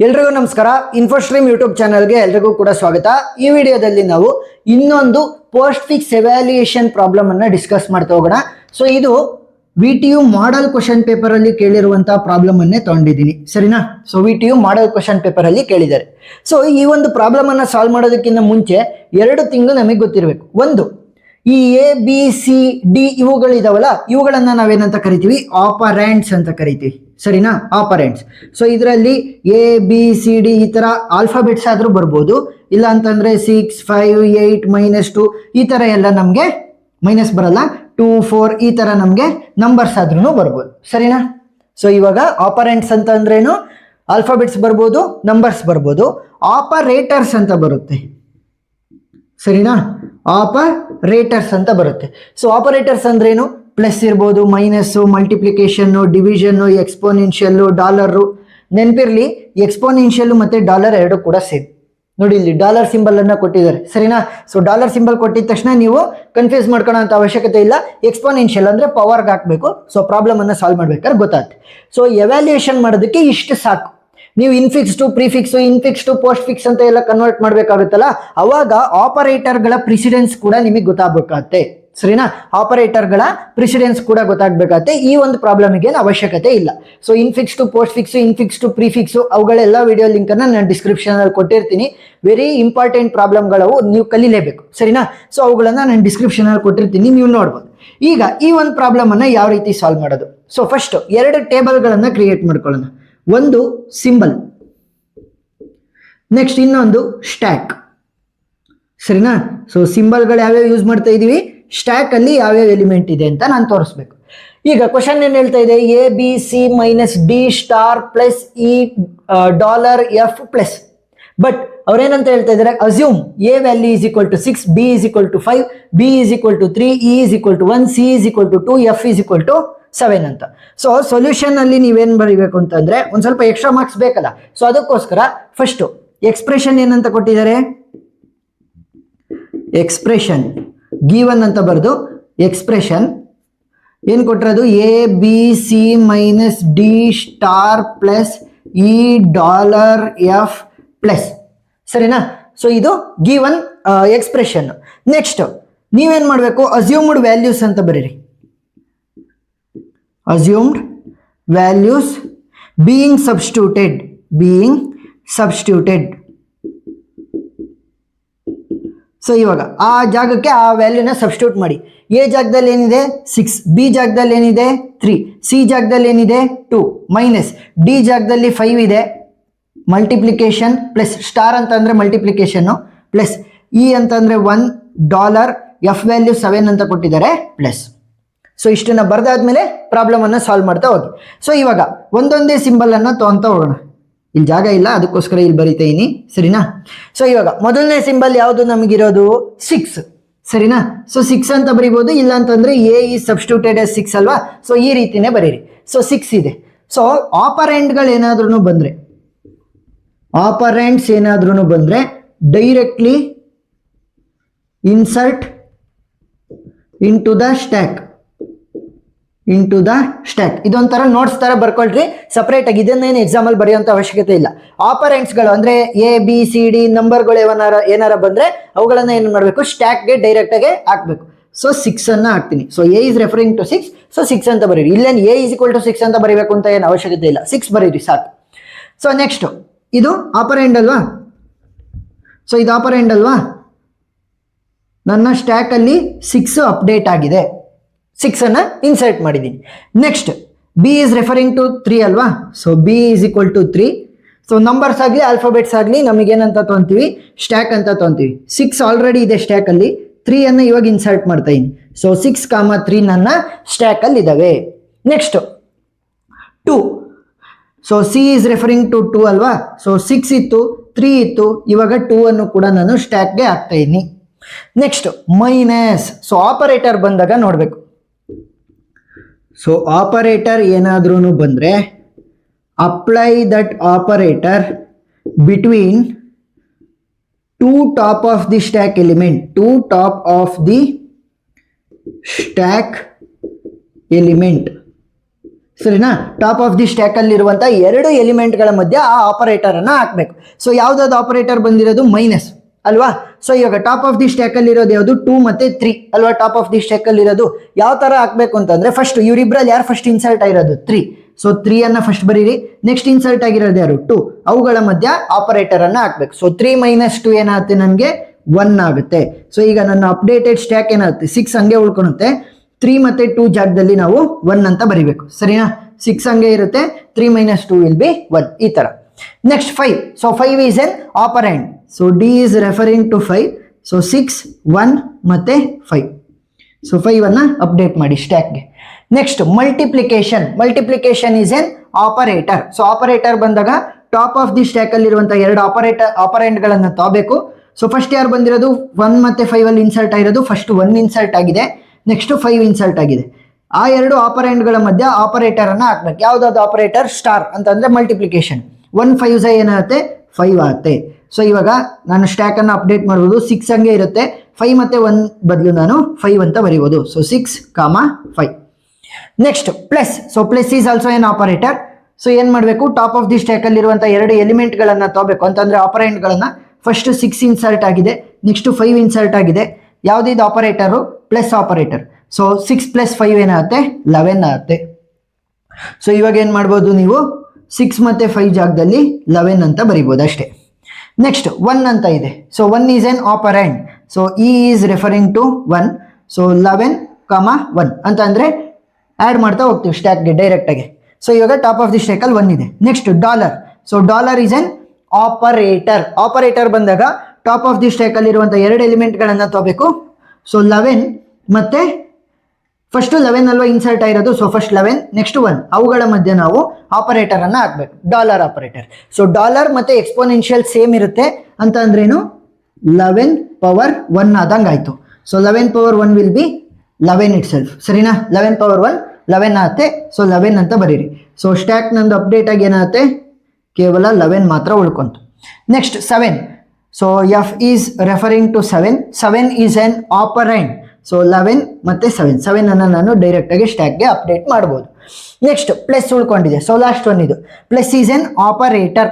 ಎಲ್ರಿಗೂ ನಮಸ್ಕಾರ. ಇನ್ಫೋಸ್ಟ್ರೀಮ್ ಯೂಟ್ಯೂಬ್ ಚಾನಲ್ಗೆ ಎಲ್ರಿಗೂ ಕೂಡ ಸ್ವಾಗತ. ಈ ವಿಡಿಯೋದಲ್ಲಿ ನಾವು ಇನ್ನೊಂದು ಪೋಸ್ಟ್ ಫಿಕ್ಸ್ ಎವ್ಯಾಲ್ಯೂಯೇಷನ್ ಪ್ರಾಬ್ಲಮ್ ಅನ್ನ ಡಿಸ್ಕಸ್ ಮಾಡ್ತಾ ಹೋಗೋಣ. ಸೊ ಇದು VTU ಮಾಡೆಲ್ ಕ್ವಶನ್ ಪೇಪರ್ ಅಲ್ಲಿ ಕೇಳಿರುವಂತಹ ಪ್ರಾಬ್ಲಮ್ ಅನ್ನೇ ತಗೊಂಡಿದ್ದೀನಿ, ಸರಿನಾ? So VTU model question paper ಅಲ್ಲಿ ಕೇಳಿದ್ದಾರೆ. ಸೊ ಈ ಒಂದು ಪ್ರಾಬ್ಲಮ್ ಅನ್ನ ಸಾಲ್ವ್ ಮಾಡೋದಕ್ಕಿಂತ ಮುಂಚೆ ಎರಡು ತಿಂಗಳು ನಮಗೆ ಗೊತ್ತಿರಬೇಕು. ಒಂದು, ಈ ABCD ಇವುಗಳಿದಾವಲ್ಲ, ಇವುಗಳನ್ನ ನಾವೇನಂತ ಕರಿತೀವಿ? ಆಪರೆಂಟ್ಸ್ ಅಂತ ಕರಿತೀವಿ, ಸರಿನಾ? ಆಪರೆಂಟ್ಸ್. ಸೊ ಇದರಲ್ಲಿ ABCD ಈ ತರ ಆಲ್ಫಾಬೆಟ್ಸ್ ಆದ್ರೂ ಬರ್ಬೋದು, ಇಲ್ಲ ಅಂತಂದ್ರೆ 6, 5, 8, -2 ಈ ತರ ಎಲ್ಲ ನಮ್ಗೆ ಮೈನಸ್ ಬರಲ್ಲ, 2, 4 ಈ ತರ ನಮ್ಗೆ ನಂಬರ್ಸ್ ಆದ್ರೂ ಬರ್ಬೋದು, ಸರಿನಾ? ಸೊ ಇವಾಗ ಆಪರೆಂಟ್ಸ್ ಅಂತ ಅಂದ್ರೇನು? ಆಲ್ಫಾಬೆಟ್ಸ್ ಬರ್ಬೋದು, ನಂಬರ್ಸ್ ಬರ್ಬೋದು. ಆಪರೇಟರ್ಸ್ ಅಂತ ಬರುತ್ತೆ, ಸರಿನಾ? ಆಪರೇಟರ್ಸ್ ಅಂತ ಬರುತ್ತೆ. ಸೊ ಆಪರೇಟರ್ಸ್ ಅಂದ್ರೇನು? ಪ್ಲಸ್ ಇರ್ಬೋದು, minus, multiplication, division, exponential, dollar. ನೆನಪಿರ್ಲಿ, ಎಕ್ಸ್ಪೋನೆನ್ಷಿಯಲ್ ಮತ್ತೆ ಡಾಲರ್ ಎರಡು ಕೂಡ ಸೇಮ್. ನೋಡಿ, ಇಲ್ಲಿ ಡಾಲರ್ ಸಿಂಬಲ್ ಅನ್ನ ಕೊಟ್ಟಿದ್ದಾರೆ, ಸರಿನಾ? ಸೊ ಡಾಲರ್ ಸಿಂಬಲ್ ಕೊಟ್ಟಿದ ತಕ್ಷಣ ನೀವು ಕನ್ಫ್ಯೂಸ್ ಮಾಡ್ಕೊಳ್ಳೋ ಅಂತ ಅವಶ್ಯಕತೆ ಇಲ್ಲ. ಎಕ್ಸ್ಪೋನೆನ್ಷಿಯಲ್ ಅಂದ್ರೆ ಪವರ್ಗೆ ಹಾಕ್ಬೇಕು. ಸೊ ಪ್ರಾಬ್ಲಮ್ ಅನ್ನ ಸಾಲ್ವ್ ಮಾಡ್ಬೇಕಾದ್ರೆ ಗೊತ್ತಾಗುತ್ತೆ. ಸೊ ಎವ್ಯಾಲ್ಯೂಯೇಷನ್ ಮಾಡೋದಕ್ಕೆ ಇಷ್ಟು ಸಾಕು. ನೀವು infix to prefix, infix to postfix ಅಂತ ಎಲ್ಲ ಕನ್ವರ್ಟ್ ಮಾಡ್ಬೇಕಾಗುತ್ತಲ್ಲ, ಅವಾಗ ಆಪರೇಟರ್ಗಳ ಪ್ರಿಸಿಡೆನ್ಸ್ ಕೂಡ ನಿಮಗೆ ಗೊತ್ತಾಗಬೇಕಾಗತ್ತೆ, ಸರಿನಾ? ಆಪರೇಟರ್ಗಳ ಪ್ರಿಸಿಡೆನ್ಸ್ ಕೂಡ ಗೊತ್ತಾಗಬೇಕಾಗತ್ತೆ. ಈ ಒಂದು ಪ್ರಾಬ್ಲಮ್ಗೆ ಏನು ಅವಶ್ಯಕತೆ ಇಲ್ಲ. So infix to postfix, infix to prefix, ಅವುಗಳೆಲ್ಲ ವಿಡಿಯೋ ಲಿಂಕ್ ಅನ್ನ ನಾನು ಡಿಸ್ಕ್ರಿಪ್ಷನ್ ಅಲ್ಲಿ ಕೊಟ್ಟಿರ್ತೀನಿ. ವೆರಿ ಇಂಪಾರ್ಟೆಂಟ್ ಪ್ರಾಬ್ಲಮ್ಗಳು ನೀವು ಕಲಿಲೇಬೇಕು, ಸರಿನಾ? ಸೊ ಅವುಗಳನ್ನ ನಾನು ಡಿಸ್ಕ್ರಿಪ್ಷನ್ ಅಲ್ಲಿ ಕೊಟ್ಟಿರ್ತೀನಿ, ನೀವು ನೋಡ್ಬೋದು. ಈಗ ಈ ಒಂದು ಪ್ರಾಬ್ಲಮ್ ಅನ್ನ ಯಾವ ರೀತಿ ಸಾಲ್ವ್ ಮಾಡೋದು? ಸೊ ಫಸ್ಟ್ ಎರಡು ಟೇಬಲ್ಗಳನ್ನ ಕ್ರಿಯೇಟ್ ಮಾಡ್ಕೊಳ್ಳೋಣ. ಒಂದು ಸಿಂಬಲ್, ನೆಕ್ಸ್ಟ್ ಇನ್ನೊಂದು ಸ್ಟ್ಯಾಕ್, ಸರಿನಾ? ಸೊ ಸಿಂಬಲ್ಗಳು ಯಾವ್ಯಾವ ಯೂಸ್ ಮಾಡ್ತಾ ಇದೀವಿ, ಸ್ಟ್ಯಾಕ್ ಅಲ್ಲಿ ಯಾವ್ಯಾವ ಎಲಿಮೆಂಟ್ ಇದೆ ಅಂತ ನಾನು ತೋರಿಸ್ಬೇಕು. ಈಗ ಕ್ವಶನ್ ಏನ್ ಹೇಳ್ತಾ ಇದೆ? ABC - D star plus $F plus. But ಅವ್ರೇನಂತ ಹೇಳ್ತಾ ಇದ್ದಾರೆ? Assume A value is equal to 6, B is equal to 5, B is equal to 3, E is equal to 1, C is equal to 2, F is equal to 7 ಅಂತ. So solution ಅಲ್ಲಿ ನೀವೇನ್ ಬರೀಬೇಕು ಅಂತಂದ್ರೆ ಒಂದ್ ಸ್ವಲ್ಪ ಎಕ್ಸ್ಟ್ರಾ ಮಾರ್ಕ್ಸ್ ಬೇಕಲ್ಲ. ಸೊ ಅದಕ್ಕೋಸ್ಕರ first expression ಏನಂತ ಕೊಟ್ಟಿದ್ದಾರೆ? ಎಕ್ಸ್ಪ್ರೆಷನ್ ಗಿವನ್ ಅಂತ ಬರೆದು ಎಕ್ಸ್ಪ್ರೆಷನ್ ಏನ್ ಕೊಟ್ಟಿರೋದು? ABC - D star plus $F plus, ಸರಿನಾ? ಸೊ ಇದು ಗಿವನ್ ಎಕ್ಸ್ಪ್ರೆಷನ್. ನೆಕ್ಸ್ಟ್ ನೀವೇನ್ ಮಾಡ್ಬೇಕು? ಅಸ್ಯೂಮ್ಡ್ ವ್ಯಾಲ್ಯೂಸ್ ಅಂತ ಬರೀರಿ. assumed values being substituted. So ಇವಾಗ ಆ ಜಾಗಕ್ಕೆ ಆ ವ್ಯಾಲ್ಯೂನ ಸಬ್ಸ್ಟಿಟ್ಯೂಟ್ ಮಾಡಿ. ಎ ಜಾಗದಲ್ಲಿ ಏನಿದೆ? 6, ಬಿ ಜಾಗದಲ್ಲಿ ಏನಿದೆ? 3, ಸಿ ಜಾಗದಲ್ಲಿ ಏನಿದೆ? 2, ಮೈನಸ್ ಡಿ ಜಾಗದಲ್ಲಿ 5 ಇದೆ. ಮಲ್ಟಿಪ್ಲಿಕೇಶನ್ ಪ್ಲಸ್ ಸ್ಟಾರ್ ಅಂತ ಅಂದ್ರೆ ಮಲ್ಟಿಪ್ಲಿಕೇಶನ್ ಪ್ಲಸ್ ಇ ಅಂತಂದ್ರೆ $1, ಎಫ್ ವ್ಯಾಲ್ಯೂ 7 ಅಂತ ಕೊಟ್ಟಿದ್ದಾರೆ ಪ್ಲಸ್. ಸೊ ಇಷ್ಟನ್ನ ಬರ್ದಾದ್ಮೇಲೆ ಪ್ರಾಬ್ಲಮ್ ಅನ್ನ ಸಾಲ್ವ್ ಮಾಡ್ತಾ ಹೋಗಿ. ಸೊ ಇವಾಗ ಒಂದೊಂದೇ ಸಿಂಬಲ್ ಅನ್ನ ತಗೊಂತ ಹೋಗೋಣ. ಇಲ್ಲಿ ಜಾಗ ಇಲ್ಲ, ಅದಕ್ಕೋಸ್ಕರ ಇಲ್ಲಿ ಬರೀತಾ ಇದೀನಿ, ಸರಿನಾ? ಸೊ ಇವಾಗ ಮೊದಲನೇ ಸಿಂಬಲ್ ಯಾವುದು ನಮಗಿರೋದು? 6, ಸರಿನಾ? ಸೊ 6 ಅಂತ ಬರೀಬಹುದು, ಇಲ್ಲ ಅಂತಂದ್ರೆ A ಈಸ್ ಸಬ್ಸ್ಟಿಟ್ಯೂಟೆಡ್ as 6 ಅಲ್ವಾ? ಸೊ ಈ ರೀತಿನೇ ಬರೀರಿ. ಸೊ 6 ಇದೆ. ಸೊ ಆಪರೆಂಟ್ಗಳು ಏನಾದ್ರೂ ಬಂದ್ರೆ directly insert into the stack. ಇದೊಂಥರ ನೋಟ್ಸ್ ತರ ಬರ್ಕೊಳ್ರಿ ಸಪರೇಟ್ ಆಗಿ. ಇದನ್ನೇನು ಎಕ್ಸಾಮ್ ಅಲ್ಲಿ ಬರೆಯುವಂತ ಅವಶ್ಯಕತೆ ಇಲ್ಲ. ಆಪರೆಂಟ್ಸ್ ಗಳು ಅಂದ್ರೆ ABCD ನಂಬರ್ಗಳು ಏನಾರ ಬಂದ್ರೆ ಅವುಗಳನ್ನ ಏನ್ ಮಾಡ್ಬೇಕು? ಸ್ಟ್ಯಾಕ್ ಗೆ ಡೈರೆಕ್ಟ್ ಆಗಿ ಹಾಕ್ಬೇಕು. ಸೊ 6 ಅನ್ನ ಹಾಕ್ತೀನಿ. So A is referring to 6, so 6 ಅಂತ ಬರೀರಿ. ಇಲ್ಲೇನು A ಈಸ್ ಈಕ್ವಲ್ ಟು 6 ಅಂತ ಬರೀಬೇಕು ಅಂತ ಏನು ಅವಶ್ಯಕತೆ ಇಲ್ಲ, 6 ಬರೀರಿ ಸಾಕು. ಸೊ ನೆಕ್ಸ್ಟ್ ಇದು ಆಪರೆಂಡ್ ಅಲ್ವಾ? ಸೊ ಇದು ಆಪರೆಂಡ್ ಅಲ್ವಾ? ನನ್ನ ಸ್ಟ್ಯಾಕ್ ಅಲ್ಲಿ 6 ಅಪ್ಡೇಟ್ ಆಗಿದೆ, 6 ಅನ್ನ ಇನ್ಸರ್ಟ್ ಮಾಡಿದ್ದೀನಿ. Next B is referring to 3 ಅಲ್ವಾ? So B is equal to 3. So numbers ಆಗಲಿ ಆಲ್ಫಾಬೆಟ್ಸ್ ಆಗಲಿ ನಮಗೇನಂತ ತೊಗೊಂತೀವಿ? ಸ್ಟ್ಯಾಕ್ ಅಂತ ತೊಗೊಂತೀವಿ. 6 ಆಲ್ರೆಡಿ ಇದೆ ಸ್ಟ್ಯಾಕ್ ಅಲ್ಲಿ, 3 ಅನ್ನ ಇವಾಗ ಇನ್ಸರ್ಟ್ ಮಾಡ್ತಾ ಇದೀನಿ. ಸೊ 6, 3 ನನ್ನ ಸ್ಟ್ಯಾಕ್ ಅಲ್ಲಿ ಇದಾವೆ. Next 2. So C is referring to 2 ಅಲ್ವಾ? ಸೊ 6 ಇತ್ತು, 3 ಇತ್ತು, ಇವಾಗ 2 ಅನ್ನು ಕೂಡ ನಾನು ಸ್ಟ್ಯಾಕ್ಗೆ ಹಾಕ್ತಾ ಇದೀನಿ. Next minus. ಸೊ ಆಪರೇಟರ್ ಬಂದಾಗ ನೋಡ್ಬೇಕು. ಸೊ ಆಪರೇಟರ್ ಏನಾದ್ರೂ ಬಂದ್ರೆ apply that operator between two top of the stack element, ಸರಿನಾ? ಟಾಪ್ ಆಫ್ ದಿ ಸ್ಟ್ಯಾಕ್ ಅಲ್ಲಿ ಇರುವಂತಹ ಎರಡು ಎಲಿಮೆಂಟ್ಗಳ ಮಧ್ಯೆ ಆ ಆಪರೇಟರ್ ಅನ್ನ ಹಾಕ್ಬೇಕು. ಸೊ ಯಾವ್ದಾದ್ರು ಆಪರೇಟರ್ ಬಂದಿರೋದು ಮೈನಸ್ ಅಲ್ವಾ? ಸೊ ಇವಾಗ ಟಾಪ್ ಆಫ್ ದಿ ಸ್ಟ್ಯಾಕ್ ಅಲ್ಲಿ ಇರೋದು ಯಾವುದು 2 ಮತ್ತೆ 3 ಅಲ್ವಾ? ಟಾಪ್ ಆಫ್ ದಿ ಸ್ಟ್ಯಾಕ್ ಅಲ್ಲಿ ಇರೋದು ಯಾವ ತರ ಹಾಕ್ಬೇಕು ಅಂತಂದ್ರೆ ಫಸ್ಟ್ ಇವರಿಬ್ರಲ್ಲಿ ಯಾರು ಫಸ್ಟ್ ಇನ್ಸರ್ಟ್ ಆಗಿರೋದು 3. ಸೊ 3 ಅನ್ನ ಫಸ್ಟ್ ಬರೀರಿ. ನೆಕ್ಸ್ಟ್ ಇನ್ಸರ್ಟ್ ಆಗಿರೋದು ಯಾರು 2, ಅವುಗಳ ಮಧ್ಯ ಆಪರೇಟರ್ ಅನ್ನ ಹಾಕ್ಬೇಕು. ಸೊ 3 - 2 ಏನಾಗುತ್ತೆ ನನಗೆ 1 ಆಗುತ್ತೆ. ಸೊ ಈಗ ನನ್ನ ಅಪ್ಡೇಟೆಡ್ ಸ್ಟ್ಯಾಕ್ ಏನಾಗುತ್ತೆ 6 ಹಂಗೆ ಉಳ್ಕೊಳುತ್ತೆ. 3 ಮತ್ತೆ 2 ಜಾಗದಲ್ಲಿ ನಾವು 1 ಅಂತ ಬರಿಬೇಕು. ಸರಿನಾ? 6 ಹಂಗೆ ಇರುತ್ತೆ. 3 - 2 ವಿಲ್ ಬಿ 1 ಈ ತರ. Next 5. So 5 is an operand. So D is referring to 5. So 6, 1 ಮತ್ತೆ 5. ಸೊ 5 ಅನ್ನ ಅಪ್ಡೇಟ್ ಮಾಡಿ ಸ್ಟ್ಯಾಕ್ಗೆ. Next multiplication is an operator. So operator ಬಂದಾಗ ಟಾಪ್ ಆಫ್ ದಿ ಸ್ಟ್ಯಾಕ್ ಅಲ್ಲಿ ಇರುವಂತಹ ಎರಡು ಆಪರೆಂಡ್ ಗಳನ್ನ ತಗೋಬೇಕು. ಸೊ ಫಸ್ಟ್ ಯಾರು ಬಂದಿರೋದು 1 ಮತ್ತೆ 5 ಅಲ್ಲಿ ಇನ್ಸರ್ಟ್ ಆಗಿರೋದು ಫಸ್ಟ್ 1 ಇನ್ಸರ್ಟ್ ಆಗಿದೆ, ನೆಕ್ಸ್ಟ್ 5 ಇನ್ಸರ್ಟ್ ಆಗಿದೆ. ಆ ಎರಡು ಆಪರೆಂಡ್ಗಳ ಮಧ್ಯ ಆಪರೇಟರ್ ಅನ್ನ ಹಾಕ್ಬೇಕು. ಯಾವ್ದಾದ್ರು ಆಪರೇಟರ್ ಸ್ಟಾರ್ ಅಂತಂದ್ರೆ ಮಲ್ಟಿಪ್ಲಿಕೇಶನ್. 1 5 ಏನಾಗುತ್ತೆ 5 ಆಗುತ್ತೆ. ಸೊ ಇವಾಗ ನಾನು ಸ್ಟ್ಯಾಕ್ ಅನ್ನ ಅಪ್ಡೇಟ್ ಮಾಡ್ಬೋದು. 6 ಹಂಗೆ ಇರುತ್ತೆ. 5 ಮತ್ತೆ 1 ಬದಲು ನಾನು 5 ಅಂತ ಬರೀಬೋದು. So 6, 5. Next plus. So plus is also an operator. So ಏನ್ ಮಾಡಬೇಕು, ಟಾಪ್ ಆಫ್ ದಿ ಸ್ಟ್ಯಾಕ್ ಅಲ್ಲಿ ಇರುವಂತಹ ಎರಡು ಎಲಿಮೆಂಟ್ ಗಳನ್ನ ತಗೋಬೇಕು ಅಂತಂದ್ರೆ ಆಪರೆಂಟ್ ಗಳನ್ನ. ಫಸ್ಟ್ 6 ಇನ್ಸರ್ಟ್ ಆಗಿದೆ, ನೆಕ್ಸ್ಟ್ 5 ಇನ್ಸರ್ಟ್ ಆಗಿದೆ. ಯಾವ್ದಿದು ಆಪರೇಟರು? Plus operator. ಸೊ 6 + 5 ಏನಾಗುತ್ತೆ 11 ಆಗುತ್ತೆ. ಸೊ ಇವಾಗ ಏನ್ ಮಾಡ್ಬೋದು ನೀವು 6 ಮತ್ತೆ 5 ಜಾಗದಲ್ಲಿ 11 ಅಂತ ಬರಿಬೋದು ಅಷ್ಟೇ. ನೆಕ್ಸ್ಟ್ 1 ಅಂತ ಇದೆ. So 1 is an operand. So E is referring to 1. So 11, 1 ಅಂತ ಅಂದ್ರೆ ಆಡ್ ಮಾಡ್ತಾ ಹೋಗ್ತೀವಿ ಸ್ಟ್ಯಾಕ್ಗೆ ಡೈರೆಕ್ಟ್ ಆಗಿ. ಸೊ ಇವಾಗ ಟಾಪ್ ಆಫ್ ದಿ ಸ್ಟ್ಯಾಕ್ ಅಲ್ಲಿ 1 ಇದೆ. Next dollar. So dollar is an operator ಬಂದಾಗ ಟಾಪ್ ಆಫ್ ದಿ ಸ್ಟ್ಯಾಕ್ ಅಲ್ಲಿ ಇರುವಂತಹ ಎರಡು ಎಲಿಮೆಂಟ್ ಗಳನ್ನ ತಗೋಬೇಕು. ಸೊ 11 ಮತ್ತೆ ಫಸ್ಟ್ 11 ಅಲ್ವಾ ಇನ್ಸರ್ಟ್ ಆಗಿರೋದು. ಸೊ ಫಸ್ಟ್ 11, ನೆಕ್ಸ್ಟ್ 1, ಅವುಗಳ ಮಧ್ಯೆ ನಾವು ಆಪರೇಟರ್ ಅನ್ನ ಹಾಕ್ಬೇಕು, ಡಾಲರ್ ಆಪರೇಟರ್. ಸೊ ಡಾಲರ್ ಮತ್ತೆ ಎಕ್ಸ್ಪೋನೆನ್ಷಿಯಲ್ ಸೇಮ್ ಇರುತ್ತೆ ಅಂತ ಅಂದ್ರೇನು 11^1 ಆದಂಗ ಆಯ್ತು. So 11^1 will be 11 it self. ಸರಿನಾ? 11^1 11 ಆಗುತ್ತೆ. ಸೊ 11 ಅಂತ ಬರೀರಿ. ಸೊ ಸ್ಟ್ಯಾಕ್ ನಂದು ಅಪ್ಡೇಟ್ ಆಗಿ ಏನಾಗುತ್ತೆ ಕೇವಲ 11 ಮಾತ್ರ ಉಳ್ಕೊಂತು. Next 7. So F is referring to 7. 7 is an operand. So 11 ಮತ್ತೆ 7 ಅನ್ನ ನಾನು ಡೈರೆಕ್ಟ್ ಆಗಿ ಸ್ಟ್ಯಾಕ್ಗೆ ಅಪ್ಡೇಟ್ ಮಾಡ್ಬೋದು. ನೆಕ್ಸ್ಟ್ ಪ್ಲಸ್ ಉಳ್ಕೊಂಡಿದೆ. ಸೊ ಲಾಸ್ಟ್ ಒನ್ ಇದು ಪ್ಲಸ್ ಈಸ್ ಎನ್ ಆಪರೇಟರ್.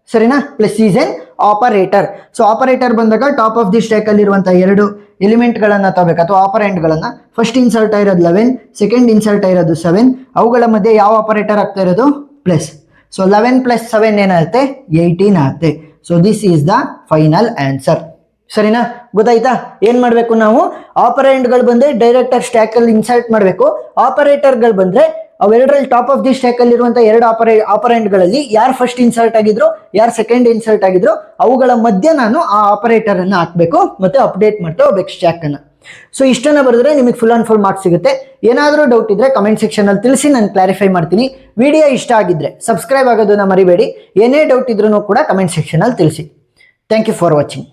ಸರಿನಾ? Plus is an operator. So operator ಬಂದಾಗ ಟಾಪ್ ಆಫ್ ದಿ ಸ್ಟ್ಯಾಕ್ ಅಲ್ಲಿ ಇರುವಂತಹ ಎರಡು ಎಲಿಮೆಂಟ್ ಗಳನ್ನ ತಗೋಬೇಕು ಅಥವಾ ಆಪರೆಂಟ್ ಗಳನ್ನ. ಫಸ್ಟ್ ಇನ್ಸರ್ಟ್ ಆಗಿರೋದು 11, ಸೆಕೆಂಡ್ ಇನ್ಸರ್ಟ್ ಆಗಿರೋದು 7, ಅವುಗಳ ಮಧ್ಯೆ ಯಾವ ಆಪರೇಟರ್ ಆಗ್ತಾ ಇರೋದು ಪ್ಲಸ್. ಸೊ 11 + 7 ಏನಾಗುತ್ತೆ 18 ಆಗುತ್ತೆ. So this is the final answer. ಸರಿನಾ? ಗೊತ್ತಾಯ್ತಾ? ಏನ್ ಮಾಡ್ಬೇಕು ನಾವು, ಆಪರೆಂಟ್ಗಳು ಬಂದ್ರೆ ಡೈರೆಕ್ಟ್ ಆಗಿ ಸ್ಟ್ಯಾಕ್ ಅಲ್ಲಿ ಇನ್ಸರ್ಟ್ ಮಾಡಬೇಕು. ಆಪರೇಟರ್ಗಳು ಬಂದ್ರೆ ಅವೆರಡರಲ್ಲಿ ಟಾಪ್ ಆಫ್ ದಿ ಸ್ಟ್ಯಾಕ್ ಅಲ್ಲಿ ಇರುವಂತಹ ಎರಡು ಆಪರೆಂಟ್ಗಳಲ್ಲಿ ಯಾರು ಫಸ್ಟ್ ಇನ್ಸರ್ಟ್ ಆಗಿದ್ರು, ಯಾರು ಸೆಕೆಂಡ್ ಇನ್ಸರ್ಟ್ ಆಗಿದ್ರು, ಅವುಗಳ ಮಧ್ಯೆ ನಾನು ಆ ಆಪರೇಟರ್ ಅನ್ನ ಹಾಕ್ಬೇಕು ಮತ್ತೆ ಅಪ್ಡೇಟ್ ಮಾಡ್ತಾ ಹೋಗ್ಬೇಕು ಸ್ಟ್ಯಾಕ್ ಅನ್ನ. ಸೊ ಇಷ್ಟನ್ನ ಬರೆದ್ರೆ ನಿಮಗೆ ಫುಲ್ ಆನ್ ಫುಲ್ ಮಾರ್ಕ್ಸ್ ಸಿಗುತ್ತೆ. ಏನಾದರೂ ಡೌಟ್ ಇದ್ರೆ ಕಮೆಂಟ್ ಸೆಕ್ಷನ್ ಅಲ್ಲಿ ತಿಳಿಸಿ, ನಾನು ಕ್ಲಾರಿಫೈ ಮಾಡ್ತೀನಿ. ವಿಡಿಯೋ ಇಷ್ಟ ಆಗಿದ್ರೆ ಸಬ್ಸ್ಕ್ರೈಬ್ ಆಗೋದನ್ನ ಮರಿಬೇಡಿ. ಏನೇ ಡೌಟ್ ಇದ್ರೂ ಕೂಡ ಕಮೆಂಟ್ ಸೆಕ್ಷನ್ ಅಲ್ಲಿ ತಿಳಿಸಿ. Thank you for watching.